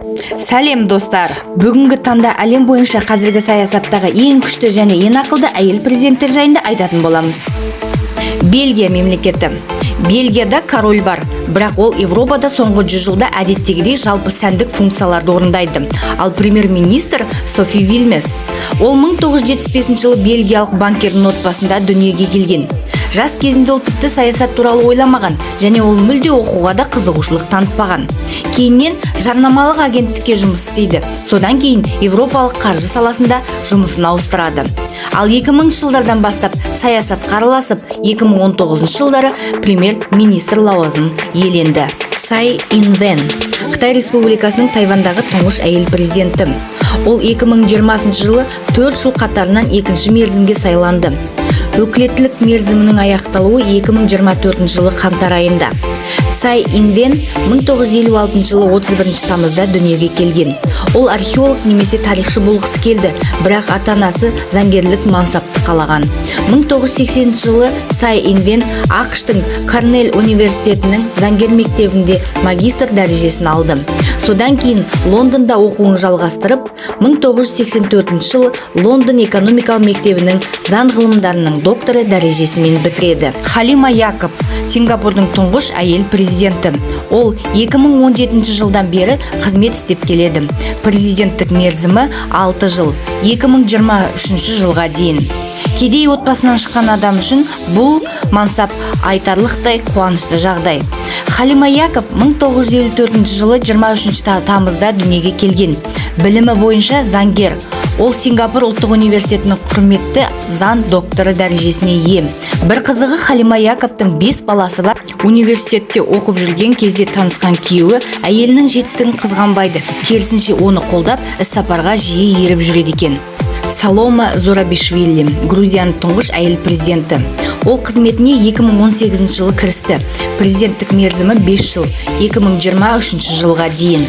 Сәлем достар. Бүгінгі таңда әлем бойынша қазіргі саясаттағы ең күшті және ең ақылды әйел президенттер жайында айтатын боламыз. Бельгия мемлекеті. Бельгияда король бар, бірақ ол Европада соңғы 100 жылда әдеттегідей жалпы сәндік функцияларды орындайды. Ал премьер-министр Софи Вильмес. Ол 1975 жылы бельгиялық банкердің отбасында дүниеге келген. Жас кезінде ол тіпті саясат туралы ойламаған, және ол мүлде оқуға да қызығушылық танытпаған. Кейіннен жарнамалық агенттікке жұмыс істейді. Содан кейін Европалық қаржы саласында жұмысын ауыстырады. Ал 2000 жылдардан бастап саясатқа араласып, 2019 жылдары премьер-министр лауазымын иеленді. Цай Инвен, Қытай Республикасының Тайвандағы тұңғыш әйел президенті. Ол 2020 жылы 4 жыл қатарынан екінші мерзімге сайланды. Өкілеттілік мерзімінің аяқталуы 2024 жылы қаңтар айында. Цай Инвен 1956 жылы 31 тамызда дүниеге келген. Ол археолог немесе тарихшы болғысы келді, бірақ ата-анасы заңгерлік мансапты қалаған. 1980 жылы Цай Инвен ақш-тың Корнелл университетінің заңгер мектебінде магистр дәрежесін алды. Содан кейін Лондонда оқуын жалғастырып, 1984 жылы Лондон экономикалық мектебінің заң ғылымдарының докторы дәрежесімен бітіреді. Халима Якоб, Сингапурдың тұңғыш әйел президенті. Ол 2017 жылдан бері қызмет істеп келеді. Президенттік мерзімі 6 жыл, 2023 жылға дейін. Кедей отбасынан шыққан адам үшін бұл мансап айтарлықтай қуанышты жағдай. Халима Якоб 1954 жылы 23 тамызда дүниеге келген. Білімі бойынша заңгер. Ол Сингапур ұлттық университетінің құрметті заң докторы дәрежесіне ие. Бір қызығы, Халима Яковтың 5 баласы бар. Университетте оқып жүрген кезде танысқан күйеуі әйелінің жетістігін қызғанбайды, керісінше оны қолдап, іс-сапарға жиі еріп жүреді екен. Салома Зурабишвили, Грузияның тұңғыш әйел президенті. Ол қызметіне 2018 жылы кірісті. Президенттік мерзімі 5 жыл, 2023 жылға дейін.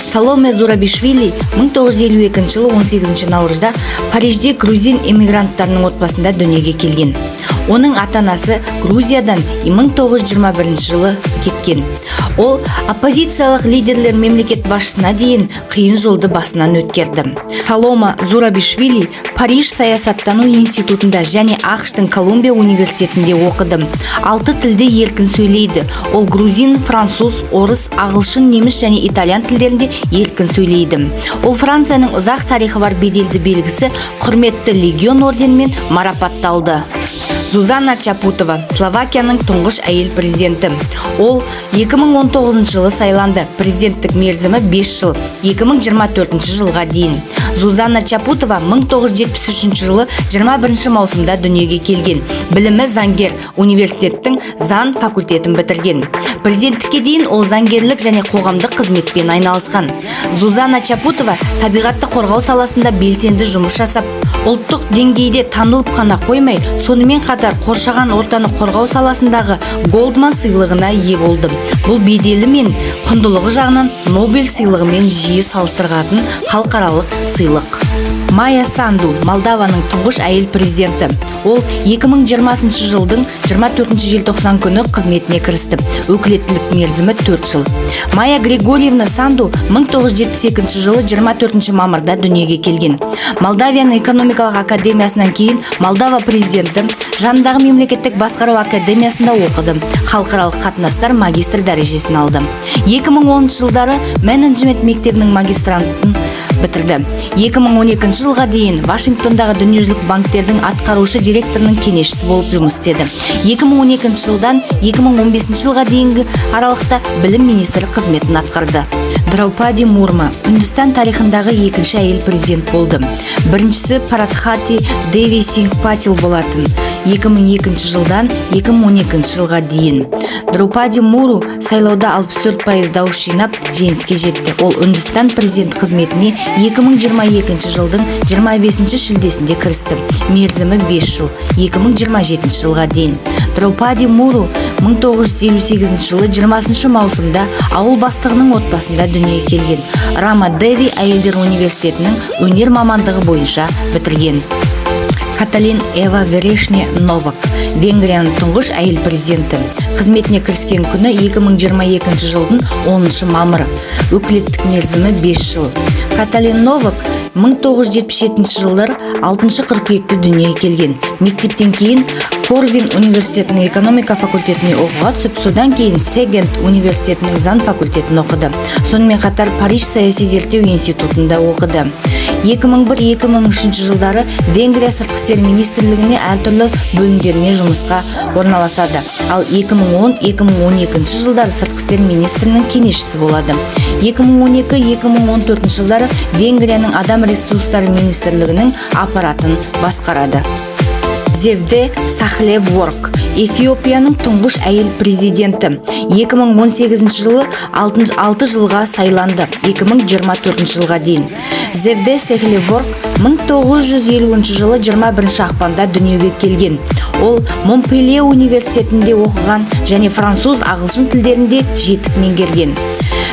Саломе Зурабишвили 1952 жылы 18 наурызда Парижде грузин эмигранттарының отбасында дүниеге келген. Оның ата-анасы Грузиядан 1921 жылы кеткен. Ол оппозициялық лидерлер мемлекет басшысына дейін қиын жолды басынан өткерді. Салома Зурабишвили Париж саясаттану институтында және ақш-тың Колумбия университетінде оқыды. 6 тілде еркін сөйлейді. Ол грузин, француз, орыс, ағылшын, неміс және итальян тілдерінде еркін сөйлейді. Ол Францияның ұзақ тарихы бар беделді белгісі құрметті легион орденімен марапатталды. Зузана Чапутова, Словакияның тұңғыш әйел президенті. Ол 2019 жылы сайланды. Президенттік мерзімі 5 жыл, 2024 жылға дейін. Зузана Чапутова 1973 жылы 21 маусымда дүниеге келген. Білімі заңгер, университеттің заң факультетін бітірген. Президенттікке дейін ол заңгерлік және қоғамдық қызметпен айналысқан. Зузана Чапутова табиғатты қорғау саласында белсенді жұмыс жасап, ұлттық деңгейде танылып қана қоймай, сонымен қатар қоршаған ортаны қорғау саласындағы Голдман сыйлығына ие болды. Бұл беделі мен құндылығы жағынан Нобель сыйлығымен жиі салыстырылатын халықаралық сыйлық. Майя Санду, Молдованың тұңғыш әйел президенті. Ол 2020 жылдың 24 желтоқсан күні қызметіне кірісті. Өкілеттілік мерзімі 4 жыл. Майя Григорьевна Санду 1972 жылы 24 мамырда дүниеге келген. Молдавияның экономикалық академиясынан кейін Молдова президенті жанындағы мемлекеттік басқару академиясында оқыды. Халықаралық қатынастар магистр дәрежесін алды. 2010 жылдары менеджмент мектебінің магистрантын бітірді. 2012 жылға дейін Вашингтондағы дүниежүзілік банктердің атқарушы директорының кеңесшісі болып жұмыс істеді. 2012 жылдан 2015 жылға дейінгі аралықта білім министрі қызметін атқарды. Драупади Мурму Үндістан тарихындағы екінші әйел президент болды. Біріншісі Парадхати Деви Сингх Патил болатын. 2002 жылдан 2012 жылға дейін. Драупади Мурму сайлауда 64% дауыс жинап жеңіске жетті. Ол Үндістан президент қызметіне 2022 жылдың 25 шілдесінде кірісті. Мерзімі 5 жыл, 2027 жылға дейін. Драупади Мурму 1958 жылы 20 маусымда ауыл бастығының отбасында дүниеге келген. Рама Деви әйелдер университетінің өнер мамандығы бойынша бітірген. Каталин Эва Верешне Новак, Венгрияның тұңғыш әйел президенті. Қызметіне кіріскен күні 2022 жылдың 10 мамыры. Өкілеттік мерзімі 5 жыл. Каталин Новак 1977 жылдары 6 қыркүйекте дүниеге келген. Мектептен кейін Корвин университетінің экономика факультетіне оқуға түсіп, содан кейін Сегент университетінің заң факультетін оқыды. Сонымен қатар Париж саяси зерттеу институтында оқыды. 2001-2003 жылдары Венгрия сыртқы істер министрлігіне әртүрлі бөлімдеріне жұмысқа орналасады. Ал 2010-2012 жылдары сыртқы істер министрінің кеңесшісі болады. 2012-2014 жылдары Венгрияның адам ресурстары министрлігінің аппаратын басқарады. Зевде Сахлеворк, Эфиопияның тұңғыш әйел президенті. 2018 жылы 6 жылға сайланды, 2024 жылға дейін. Зевде Сахлеворк 1950 жылы 21 ақпанда дүниеге келген. Ол Монпелье университетінде оқыған және француз, ағылшын тілдерінде жетік меңгерген.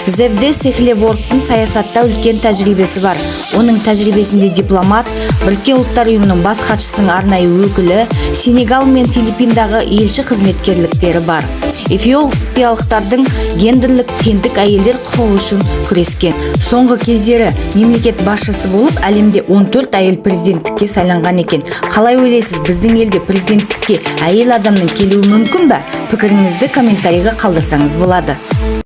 Зевде Сахлеворктың саясатта үлкен тәжірибесі бар. Оның тәжірибесінде дипломат, Біріккен ұлттар ұйымының бас хатшысының арнайы өкілі, Сенегал мен Филиппиндағы елші қызметкерліктері бар. Эфиопиялықтардың гендерлік теңдік әйелдер құқығы үшін күрескен. Соңғы кездері мемлекет басшысы болып, әлемде 14 әйел президенттікке сайланған екен. Қалай ойлайсыз, біздің елде президенттікке әйел адамның келуі мүмкін бе? Пікіріңізді комментарийға қалдырсаңыз болады.